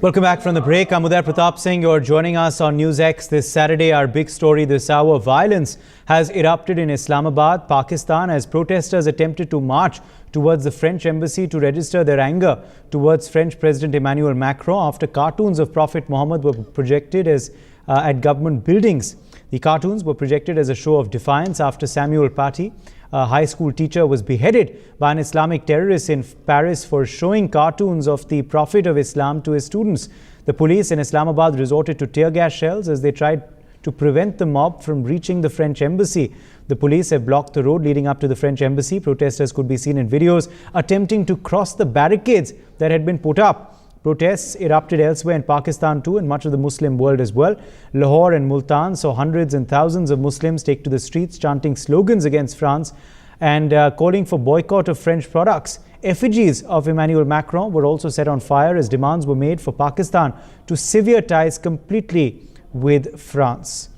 Welcome back from the break. I'm Uday Pratap Singh. You're joining us on NewsX this Saturday. Our big story this hour: violence has erupted in Islamabad, Pakistan, as protesters attempted to march towards the French embassy to register their anger towards French President Emmanuel Macron after cartoons of Prophet Muhammad were projected at government buildings. The cartoons were projected as a show of defiance after Samuel Paty, a high school teacher, was beheaded by an Islamic terrorist in Paris for showing cartoons of the Prophet of Islam to his students. The police in Islamabad resorted to tear gas shells as they tried to prevent the mob from reaching the French embassy. The police have blocked the road leading up to the French embassy. Protesters could be seen in videos attempting to cross the barricades that had been put up. Protests erupted elsewhere in Pakistan too, and much of the Muslim world as well. Lahore and Multan saw hundreds and thousands of Muslims take to the streets chanting slogans against France and calling for boycott of French products. Effigies of Emmanuel Macron were also set on fire as demands were made for Pakistan to sever ties completely with France.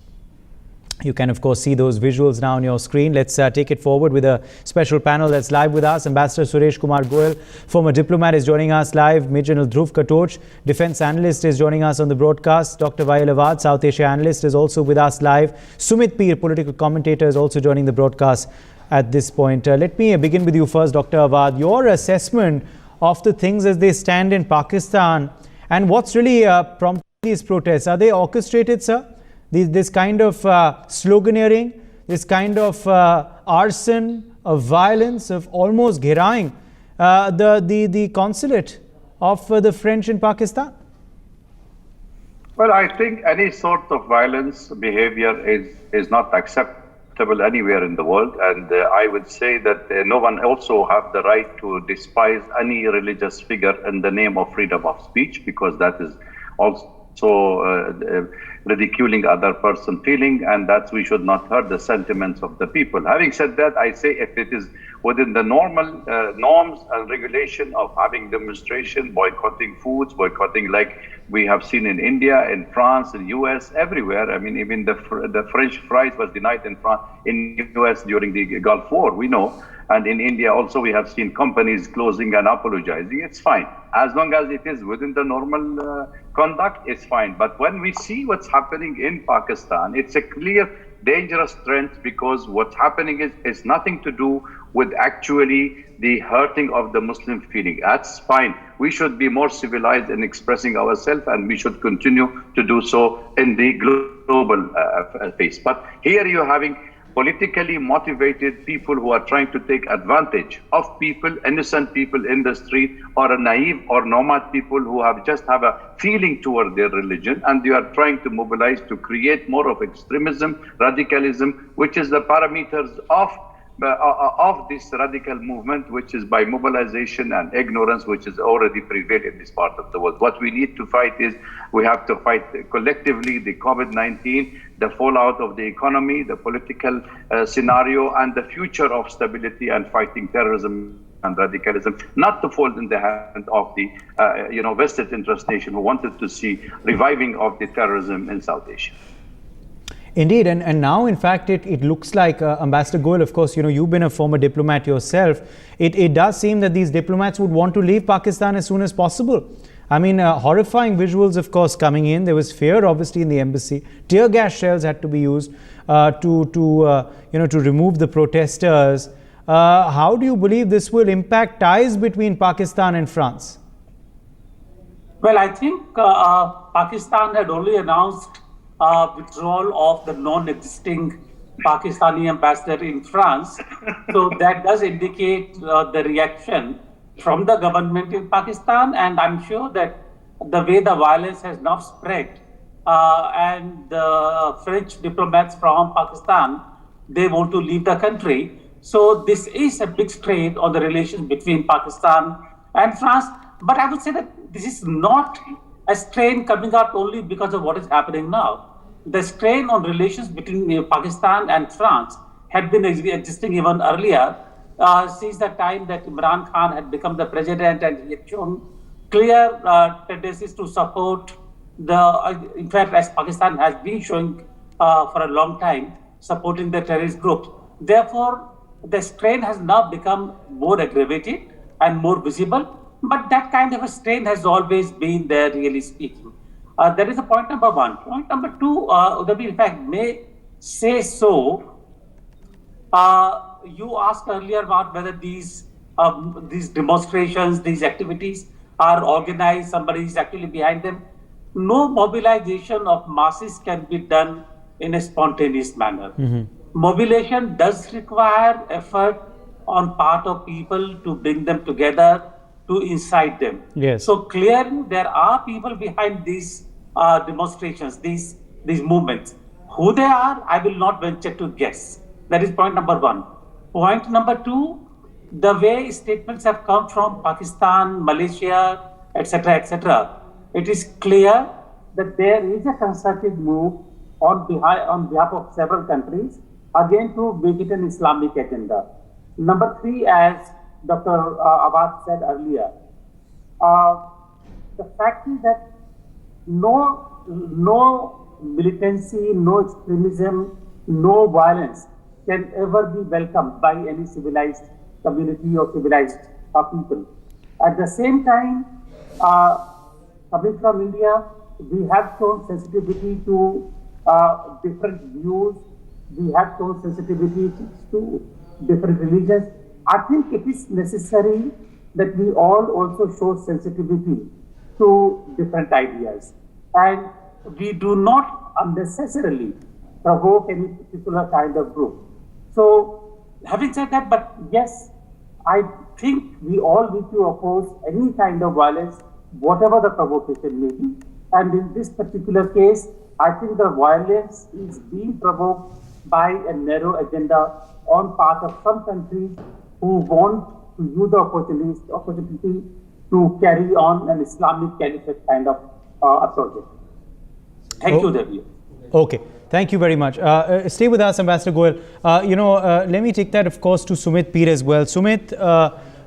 You can, of course, see those visuals now on your screen. Let's take it forward with a special panel that's live with us. Ambassador Suresh Kumar Goyal, former diplomat, is joining us live. Major General Dhruv Katoch, defense analyst, is joining us on the broadcast. Dr. Wael Awad, South Asia analyst, is also with us live. Sumit Peer, political commentator, is also joining the broadcast at this point. Let me begin with you first, Dr. Awad. Your assessment of the things as they stand in Pakistan and what's really prompting these protests. Are they orchestrated, sir? This kind of sloganeering, this kind of arson, of violence, of almost gheraing the consulate of the French in Pakistan? Well, I think any sort of violence behavior is not acceptable anywhere in the world, and I would say that no one also have the right to despise any religious figure in the name of freedom of speech, because that is also ridiculing other person feeling, and that we should not hurt the sentiments of the people. Having said that, I say if it is within the normal norms and regulation of having demonstration, boycotting foods, boycotting like we have seen in India, in France, in US, everywhere. I mean, even the French fries was denied in France, in US during the Gulf War, we know. And in India also we have seen companies closing and apologizing. It's fine. As long as it is within the normal conduct, it's fine. But when we see what's happening in Pakistan, it's a clear dangerous trend, because what's happening is nothing to do with actually the hurting of the Muslim feeling. That's fine. We should be more civilized in expressing ourselves, and we should continue to do so in the global phase. But here you're having politically motivated people who are trying to take advantage of people, innocent people in the street, or a naive or nomad people who just have a feeling toward their religion, and they are trying to mobilize to create more of extremism, radicalism, which is the parameters of this radical movement, which is by mobilization and ignorance, which is already prevailed in this part of the world. What we need to fight is, we have to fight collectively the COVID-19, the fallout of the economy, the political scenario, and the future of stability and fighting terrorism and radicalism, not to fall in the hand of the vested interest nation who wanted to see reviving of the terrorism in South Asia. Indeed, and now in fact it looks like, Ambassador Goyal, of course, you've been a former diplomat yourself. It does seem that these diplomats would want to leave Pakistan as soon as possible. I mean, horrifying visuals, of course, coming in. There was fear, obviously, in the embassy. Tear gas shells had to be used to remove the protesters. How do you believe this will impact ties between Pakistan and France? Well, I think Pakistan had only announced withdrawal of the non-existing Pakistani ambassador in France. So that does indicate the reaction from the government in Pakistan, and I'm sure that the way the violence has now spread, and the French diplomats from Pakistan, they want to leave the country. So this is a big strain on the relations between Pakistan and France. But I would say that this is not a strain coming out only because of what is happening now. The strain on relations between Pakistan and France had been existing even earlier, since the time that Imran Khan had become the president, and he had shown clear tendencies to support in fact, as Pakistan has been showing for a long time, supporting the terrorist groups. Therefore, the strain has now become more aggravated and more visible. But that kind of a strain has always been there, really speaking. That is a point number one. Point number two, Udabi, in fact, may say so. You asked earlier about whether these demonstrations, these activities are organized, somebody is actually behind them. No mobilization of masses can be done in a spontaneous manner. Mobilization does require effort on part of people to bring them together, to incite them. Yes. So clearly, there are people behind these demonstrations, these movements. Who they are, I will not venture to guess. That is point number one. Point number two, the way statements have come from Pakistan, Malaysia, etc., it is clear that there is a concerted move on behalf of several countries again to make it an Islamic agenda. Number three, as Dr. Awad said earlier, the fact is that no militancy, no extremism, no violence can ever be welcomed by any civilized community or civilized people. At the same time, coming from India, we have shown sensitivity to different views. We have shown sensitivity to different religions. I think it is necessary that we all also show sensitivity to different ideas. And we do not unnecessarily provoke any particular kind of group. So, having said that, but yes, I think we all need to oppose any kind of violence, whatever the provocation may be. And in this particular case, I think the violence is being provoked by a narrow agenda on part of some countries who want to use the opportunity to carry on an Islamic caliphate kind of approach. Thank you, Devi. Okay. Thank you very much. Stay with us, Ambassador Goel. Let me take that, of course, to Sumit Peer as well. Sumit,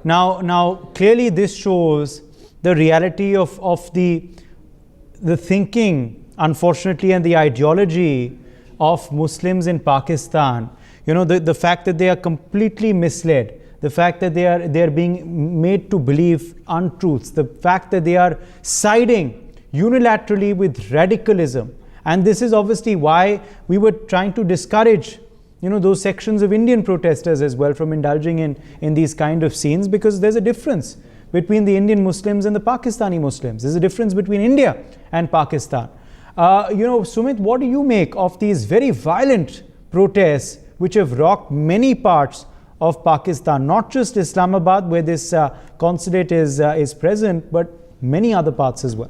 now clearly this shows the reality of the thinking, unfortunately, and the ideology of Muslims in Pakistan. The fact that they are completely misled, the fact that they are being made to believe untruths, the fact that they are siding unilaterally with radicalism. And this is obviously why we were trying to discourage, those sections of Indian protesters as well from indulging in these kind of scenes, because there's a difference between the Indian Muslims and the Pakistani Muslims. There's a difference between India and Pakistan. Sumit, what do you make of these very violent protests which have rocked many parts of Pakistan, not just Islamabad, where this consulate is present, but many other parts as well?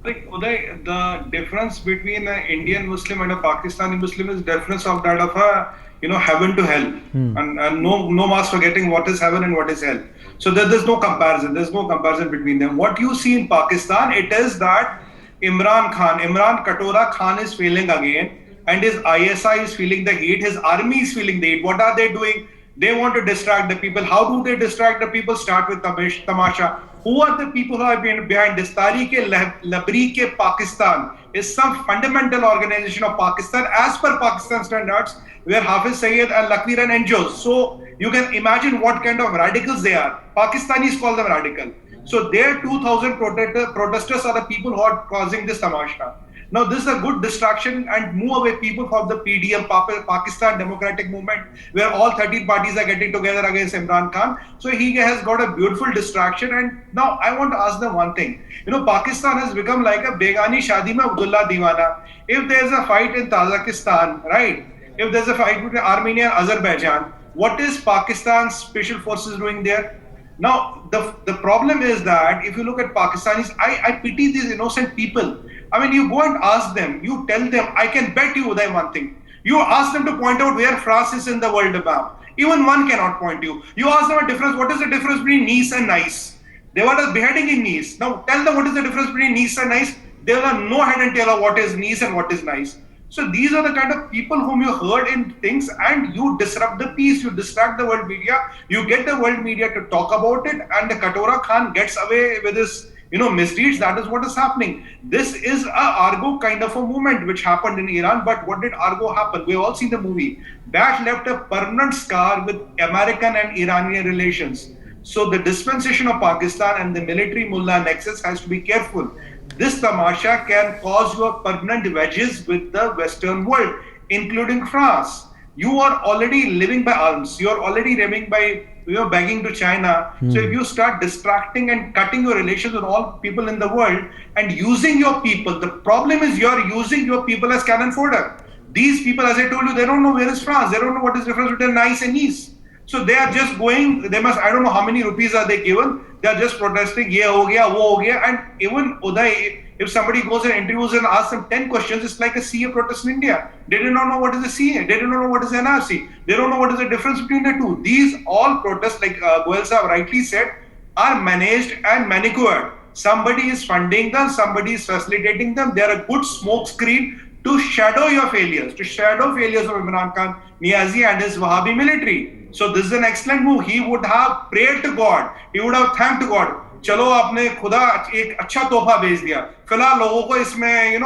Uday, the difference between an Indian Muslim and a Pakistani Muslim is difference of that of a heaven to hell, and no mass forgetting what is heaven and what is hell. So there's no comparison. There's no comparison between them. What you see in Pakistan, it is that Imran Katora Khan is failing again, and his ISI is feeling the heat. His army is feeling the heat. What are they doing? They want to distract the people. How do they distract the people? Start with Tamasha. Who are the people who are behind this? Tahreek-e Pakistan is some fundamental organization of Pakistan as per Pakistan standards, where Hafiz Sayyid and Lakhvir are NGOs. So you can imagine what kind of radicals they are. Pakistanis call them radical. So their 2,000 protesters are the people who are causing this tamasha. Now this is a good distraction and move away people from the PDM, Pakistan Democratic Movement, where all 13 parties are getting together against Imran Khan. So he has got a beautiful distraction. And now I want to ask them one thing. Pakistan has become like a Begani Shadi mein Abdullah Diwana. If there's a fight in Tajikistan, right? If there's a fight between Armenia and Azerbaijan, what is Pakistan's special forces doing there? Now, the problem is that if you look at Pakistanis, I pity these innocent people. I mean, you go and ask them, you tell them, I can bet you Uday one thing. You ask them to point out where France is in the world map. Even one cannot point you. You ask them a difference, what is the difference between Nice and Nice? They were a beheading in Nice. Now tell them what is the difference between Nice and Nice. They will have no head and tail of what is Nice and what is Nice. So these are the kind of people whom you heard in things, and you disrupt the peace, you distract the world media, you get the world media to talk about it, and the Katora Khan gets away with his misdeeds. That is what is happening. This is a Argo kind of a movement which happened in Iran. But what did Argo happen? We've all seen the movie. That left a permanent scar with American and Iranian relations. So the dispensation of Pakistan and the military mullah nexus has to be careful. This tamasha can cause you a permanent wedges with the Western world, including France. You are already living by alms. You are already living by begging to China. So if you start distracting and cutting your relations with all people in the world and using your people, the problem is you are using your people as cannon fodder. These people, as I told you, they don't know where is France. They don't know what is the difference between nice and east. So they are just going, they must, I don't know how many rupees are they given. They are just protesting, ye ho gaya, wo ho gaya. And even Uday, if somebody goes and interviews and asks them 10 questions, it's like a CA protest in India. They do not know what is the CA. They do not know what is the NRC. They don't know what is the difference between the two. These all protests, like Goel Sahab rightly said, are managed and manicured. Somebody is funding them, somebody is facilitating them. They are a good smoke screen to shadow your failures, to shadow failures of Imran Khan, Niazi and his Wahhabi military. So this is an excellent move. He would have prayed to God. He would have thanked God. चलो आपने खुदा एक अच्छा तोहफा भेज दिया. फिलहाल लोगों को इसमें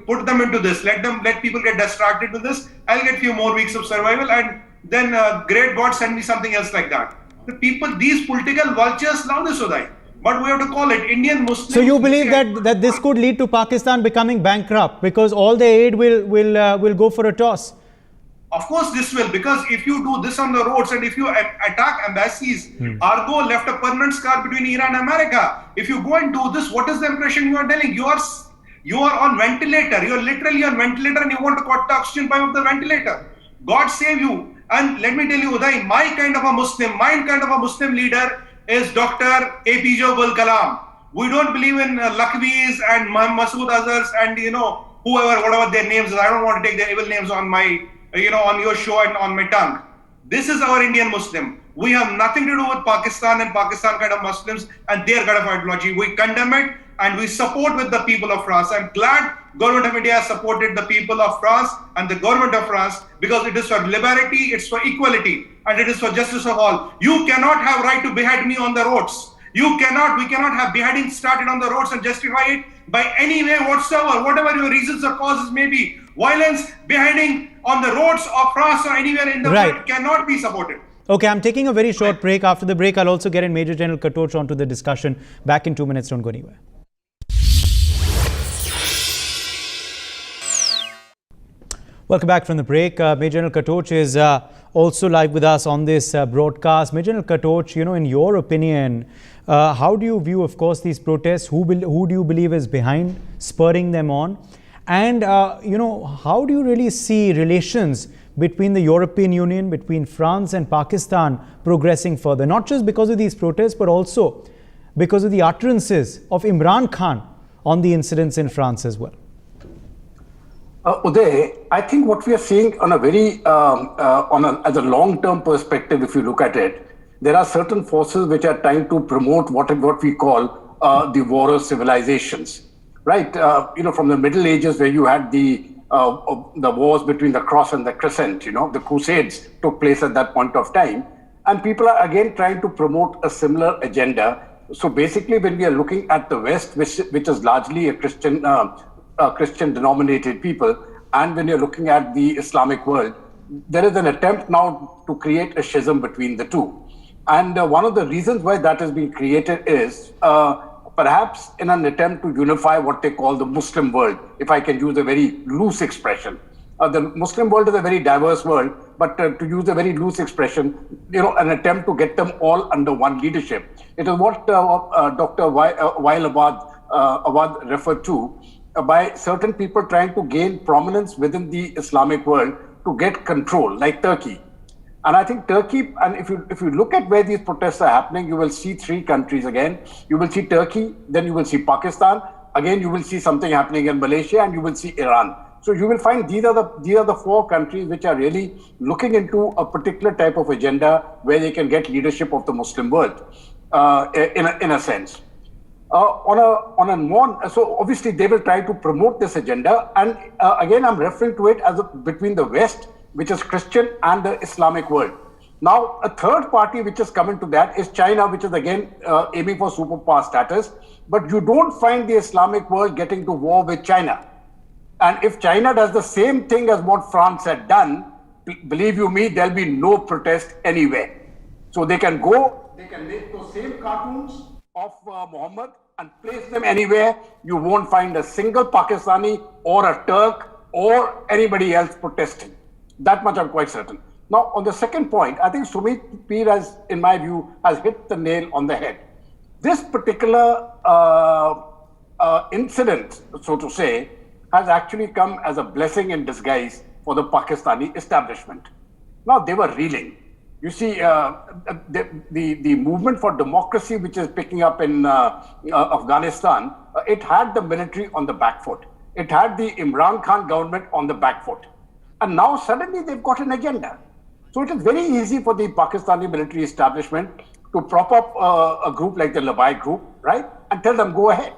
put them into this. Let people get distracted with this. I'll get few more weeks of survival, and then great God send me something else like that. The people, these political vultures love this, Uday. But we have to call it Indian Muslims. So you believe that this could lead to Pakistan becoming bankrupt because all the aid will go for a toss? Of course this will, because if you do this on the roads and if you attack embassies, Argo left a permanent scar between Iran and America. If you go and do this, what is the impression you are telling? You are on ventilator. You are literally on ventilator and you want to cut the oxygen pipe of the ventilator. God save you. And let me tell you, Uday, my kind of a Muslim leader is Dr. APJ Abul Kalam. We don't believe in Lakhvis and Masood Azhars and whoever, whatever their names is. I don't want to take their evil names on my on your show and on my tongue. This is our Indian Muslim. We have nothing to do with Pakistan and Pakistan kind of Muslims and their kind of ideology. We condemn it and we support with the people of France. I'm glad Government of India has supported the people of France and the government of France because it is for liberty, it's for equality, and it is for justice of all. You cannot have right to behead me on the roads. We cannot have beheading started on the roads and justify it by any way whatsoever, whatever your reasons or causes may be. Violence, beheading on the roads of France or anywhere in the world cannot be supported. Okay, I'm taking a very short break. After the break, I'll also get in Major General Katoch onto the discussion. Back in 2 minutes, don't go anywhere. Welcome back from the break. Major General Katoch is also live with us on this broadcast. Major General Katoch, in your opinion, how do you view, of course, these protests? Who do you believe is behind spurring them on? And, how do you really see relations between the European Union, between France and Pakistan progressing further? Not just because of these protests, but also because of the utterances of Imran Khan on the incidents in France as well. Uday, I think what we are seeing on a very, as a long-term perspective, if you look at it, there are certain forces which are trying to promote what we call the war of civilizations. Right, from the Middle Ages where you had the wars between the cross and the crescent, the crusades took place at that point of time. And people are again trying to promote a similar agenda. So basically when we are looking at the West, which is largely a Christian denominated people, and when you're looking at the Islamic world, there is an attempt now to create a schism between the two. And one of the reasons why that has been created is perhaps in an attempt to unify what they call the Muslim world, if I can use a very loose expression. The Muslim world is a very diverse world, but to use a very loose expression, an attempt to get them all under one leadership. It is what Dr. Wael Awad referred to by certain people trying to gain prominence within the Islamic world to get control, like Turkey. And I think Turkey, and if you look at where these protests are happening, you will see three countries again. You will see Turkey, then you will see Pakistan. Again, you will see something happening in Malaysia, and you will see Iran. So you will find these are the four countries which are really looking into a particular type of agenda where they can get leadership of the Muslim world, in a sense. So obviously they will try to promote this agenda, and again I'm referring to it as between the West, which is Christian, and the Islamic world. Now, a third party which is coming to that is China, which is again aiming for superpower status. But you don't find the Islamic world getting to war with China. And if China does the same thing as what France had done, believe you me, there'll be no protest anywhere. So they can go, they can make those same cartoons of Muhammad and place them anywhere. You won't find a single Pakistani or a Turk or anybody else protesting. That much I'm quite certain. Now, on the second point, I think Sumit Peer has, in my view, has hit the nail on the head. This particular incident, so to say, has actually come as a blessing in disguise for the Pakistani establishment. Now, they were reeling. You see, the movement for democracy, which is picking up in Afghanistan, it had the military on the back foot. It had the Imran Khan government on the back foot. And now suddenly they've got an agenda. So it is very easy for the Pakistani military establishment to prop up a group like the Labai group, right? And tell them, go ahead.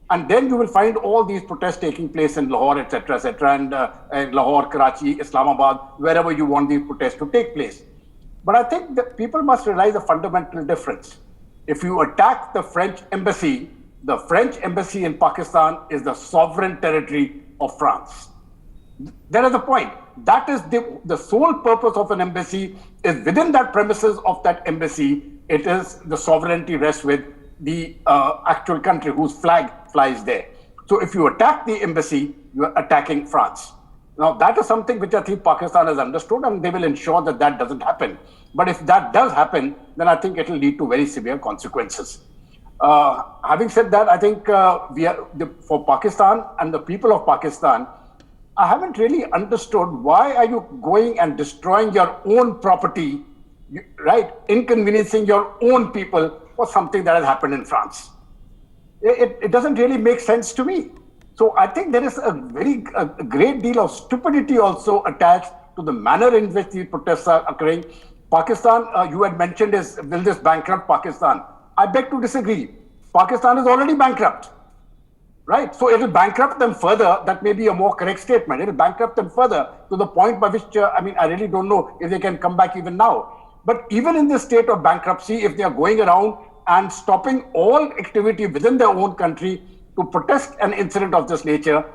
And then you will find all these protests taking place in Lahore, etc., and Lahore, Karachi, Islamabad, wherever you want these protests to take place. But I think that people must realize a fundamental difference. If you attack the French embassy in Pakistan is the sovereign territory of France. That is the point. That is the sole purpose of an embassy is within that premises of that embassy, it is the sovereignty rests with the actual country whose flag flies there. So if you attack the embassy, you are attacking France. Now, that is something which I think Pakistan has understood, and they will ensure that that doesn't happen. But if that does happen, then I think it will lead to very severe consequences. Having said that, I think for Pakistan and the people of Pakistan, I haven't really understood why are you going and destroying your own property, right? Inconveniencing your own people for something that has happened in France. It doesn't really make sense to me. So I think there is a great deal of stupidity also attached to the manner in which these protests are occurring. Pakistan, you had mentioned, will this bankrupt Pakistan? I beg to disagree. Pakistan is already bankrupt, right? So it will bankrupt them further. That may be a more correct statement. It will bankrupt them further to the point by which, I really don't know if they can come back even now. But even in this state of bankruptcy, if they are going around and stopping all activity within their own country to protest an incident of this nature,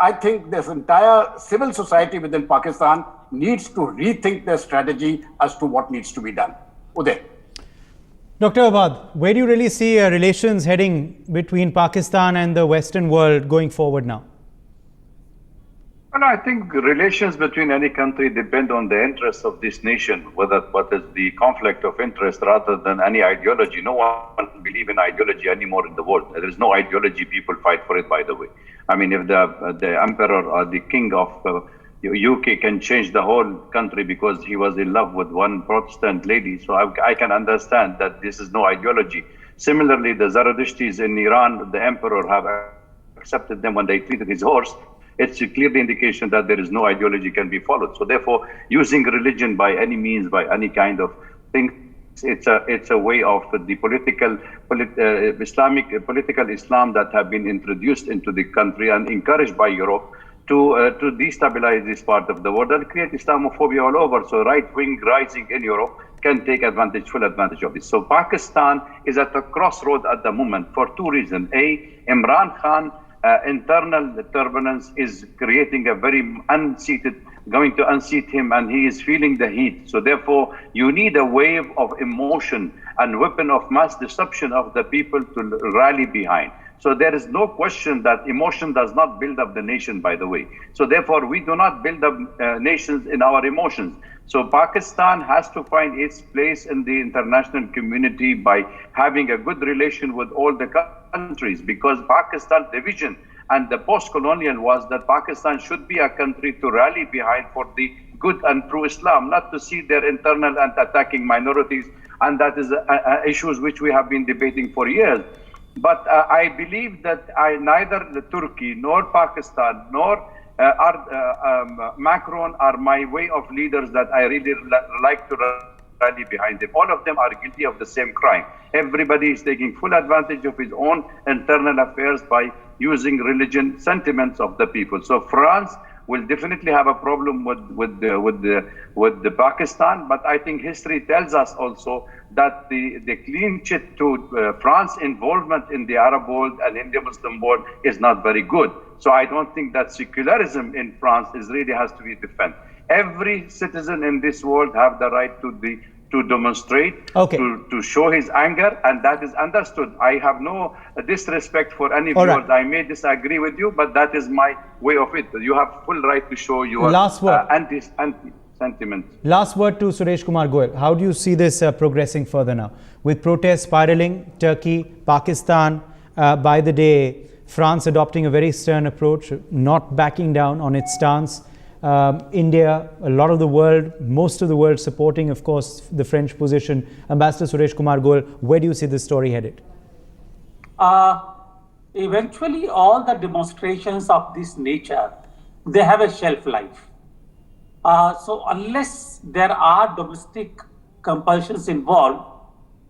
I think this entire civil society within Pakistan needs to rethink their strategy as to what needs to be done. Uday. Dr. Abad, where do you really see relations heading between Pakistan and the Western world going forward now? Well, I think relations between any country depend on the interests of this nation, what is the conflict of interest rather than any ideology. No one believes in ideology anymore in the world. There is no ideology, people fight for it, by the way. I mean, if the emperor or the king of UK can change the whole country because he was in love with one Protestant lady, so I can understand that this is no ideology. Similarly, the Zaradishtis in Iran, the emperor have accepted them when they treated his horse. It's a clear indication that there is no ideology can be followed. So therefore, using religion by any means, by any kind of thing, it's a way of the political Islam that have been introduced into the country and encouraged by Europe to destabilize this part of the world and create Islamophobia all over. So right-wing rising in Europe can take full advantage of this. So Pakistan is at a crossroad at the moment for two reasons. A, Imran Khan internal turbulence is creating a very going to unseat him, and he is feeling the heat. So therefore, you need a wave of emotion and weapon of mass deception of the people to rally behind. So there is no question that emotion does not build up the nation, by the way. So therefore, we do not build up nations in our emotions. So Pakistan has to find its place in the international community by having a good relation with all the countries, because Pakistan's division and the post-colonial was that Pakistan should be a country to rally behind for the good and true Islam, not to see their internal and attacking minorities. And that is issues which we have been debating for years. But I believe that neither Turkey nor Pakistan nor Macron are my way of leaders that I really like to rally behind them. All of them are guilty of the same crime. Everybody is taking full advantage of his own internal affairs by using religion sentiments of the people. So France will definitely have a problem with the Pakistan, but I think history tells us also that the clean chit to France involvement in the Arab world and in the Muslim world is not very good. So I don't think that secularism in France really has to be defended. Every citizen in this world have the right to to demonstrate, Okay. to show his anger, and that is understood. I have no disrespect for any All viewers. right. I may disagree with you, but that is my way of it. You have full right to show your Last word. anti-sentiment. Last word to Suresh Kumar Goel. How do you see this progressing further now? With protests spiraling, Turkey, Pakistan, by the day, France adopting a very stern approach, not backing down on its stance. India, a lot of the world, most of the world supporting, of course, the French position. Ambassador Suresh Kumar Goel, where do you see this story headed? Eventually, all the demonstrations of this nature, they have a shelf life. So unless there are domestic compulsions involved,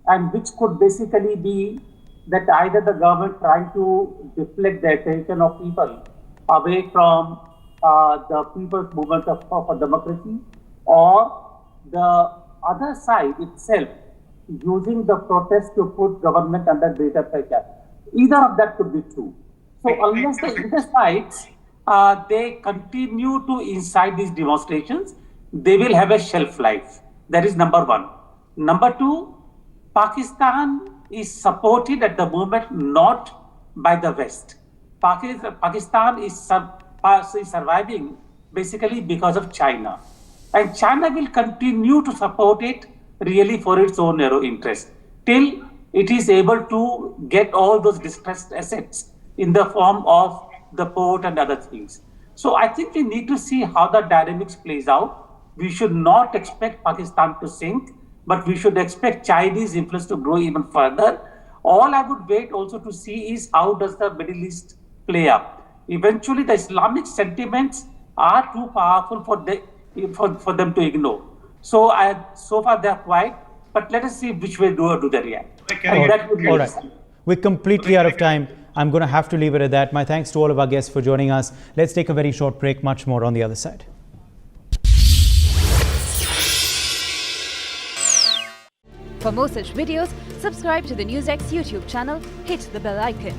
and which could basically be that either the government trying to deflect the attention of people away from the people's movement for democracy, or the other side itself using the protest to put government under greater pressure. Either of that could be true. So unless the either sides they continue to incite these demonstrations, they will have a shelf life. That is number one. Number two, Pakistan is supported at the moment not by the West. Pakistan is surviving basically because of China. And China will continue to support it really for its own narrow interest till it is able to get all those distressed assets in the form of the port and other things. So I think we need to see how the dynamics plays out. We should not expect Pakistan to sink, but we should expect Chinese influence to grow even further. All I would wait also to see is how does the Middle East play up. Eventually, the Islamic sentiments are too powerful for them to ignore. So far they are quiet, but let us see which way do they react. All right. We're completely out of time. I'm going to have to leave it at that. My thanks to all of our guests for joining us. Let's take a very short break. Much more on the other side. For more such videos, subscribe to the NewsX YouTube channel, hit the bell icon.